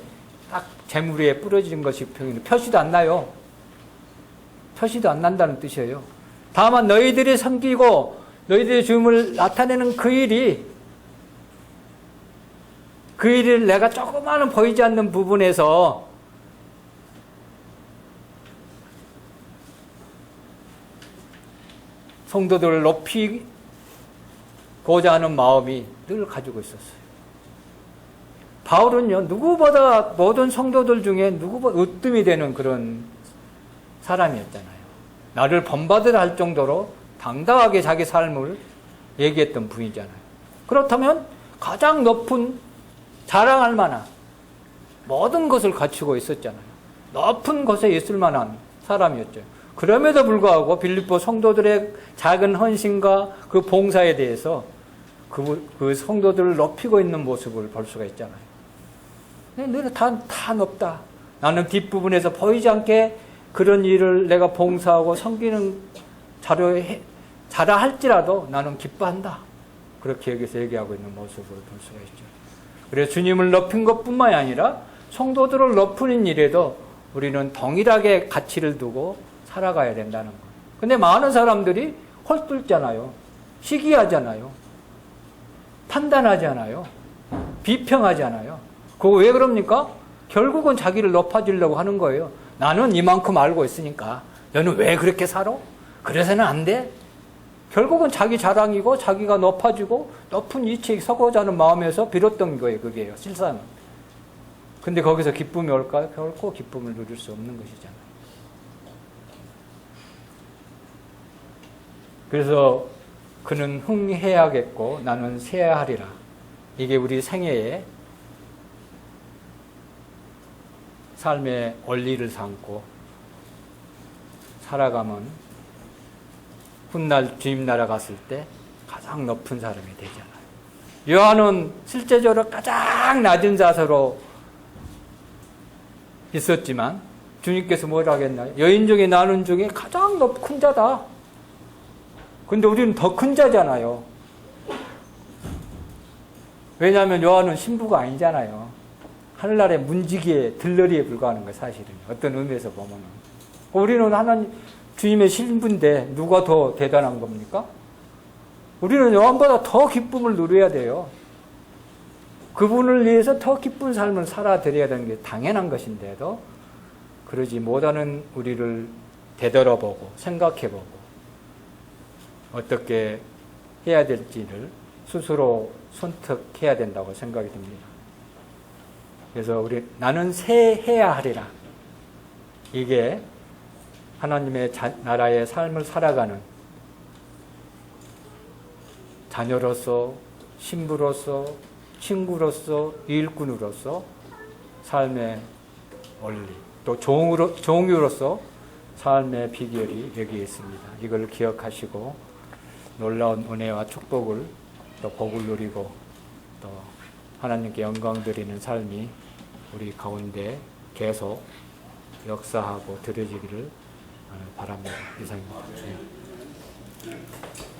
딱 재물 위에 뿌려진 것이 표시도 안 나요. 표시도 안 난다는 뜻이에요. 다만 너희들이 섬기고 너희들의 주님을 나타내는 그 일을 내가 조그마한 보이지 않는 부분에서 성도들을 높이고자 하는 마음이 늘 가지고 있었어요. 바울은요, 누구보다 모든 성도들 중에 누구보다 으뜸이 되는 그런 사람이었잖아요. 나를 본받으라 할 정도로 당당하게 자기 삶을 얘기했던 분이잖아요. 그렇다면 가장 높은 자랑할 만한 모든 것을 갖추고 있었잖아요. 높은 곳에 있을 만한 사람이었죠. 그럼에도 불구하고 빌립보 성도들의 작은 헌신과 그 봉사에 대해서 그 성도들을 높이고 있는 모습을 볼 수가 있잖아요. 너는 다 높다. 나는 뒷부분에서 보이지 않게 그런 일을 내가 봉사하고 섬기는 자라 할지라도 나는 기뻐한다. 그렇게 여기서 얘기하고 있는 모습을 볼 수가 있죠. 그래서 주님을 높인 것뿐만이 아니라 성도들을 높이는 일에도 우리는 동일하게 가치를 두고 살아가야 된다는 거예요. 근데 많은 사람들이 헐뜯잖아요. 시기하잖아요. 판단하잖아요. 비평하잖아요. 그거 왜 그럽니까? 결국은 자기를 높아지려고 하는 거예요. 나는 이만큼 알고 있으니까 너는 왜 그렇게 살아? 그래서는 안 돼? 결국은 자기 자랑이고 자기가 높아지고 높은 위치에 서고자 하는 마음에서 빌었던 거예요. 그게요. 실상은. 근데 거기서 기쁨이 올까요? 결코 기쁨을 누릴 수 없는 것이잖아요. 그래서 그는 흥해야겠고 나는 세야 하리라. 이게 우리 생애의 삶의 원리를 삼고 살아가면 훗날 주님 나라 갔을 때 가장 높은 사람이 되잖아요. 요한은 실제적으로 가장 낮은 자세로 있었지만 주님께서 뭐라 하겠나요? 여인 중에 나는 중에 가장 큰 자다. 근데 우리는 더 큰 자잖아요. 왜냐하면 요한은 신부가 아니잖아요. 하늘나라의 문지기의 들러리에 불과하는 거예요. 사실은 어떤 의미에서 보면은. 우리는 하나님 주님의 신부인데 누가 더 대단한 겁니까? 우리는 요한보다 더 기쁨을 누려야 돼요. 그분을 위해서 더 기쁜 삶을 살아드려야 되는 게 당연한 것인데도 그러지 못하는 우리를 되돌아보고 생각해보고 어떻게 해야 될지를 스스로 선택해야 된다고 생각이 듭니다. 그래서 나는 새해야 하리라. 이게 하나님의 나라의 삶을 살아가는 자녀로서, 신부로서, 친구로서, 일꾼으로서 삶의 원리, 또 종유로서 삶의 비결이 여기에 있습니다. 이걸 기억하시고 놀라운 은혜와 축복을 또 복을 누리고 또 하나님께 영광 드리는 삶이 우리 가운데 계속 역사하고 드려지기를 바랍니다. 이상입니다. 네.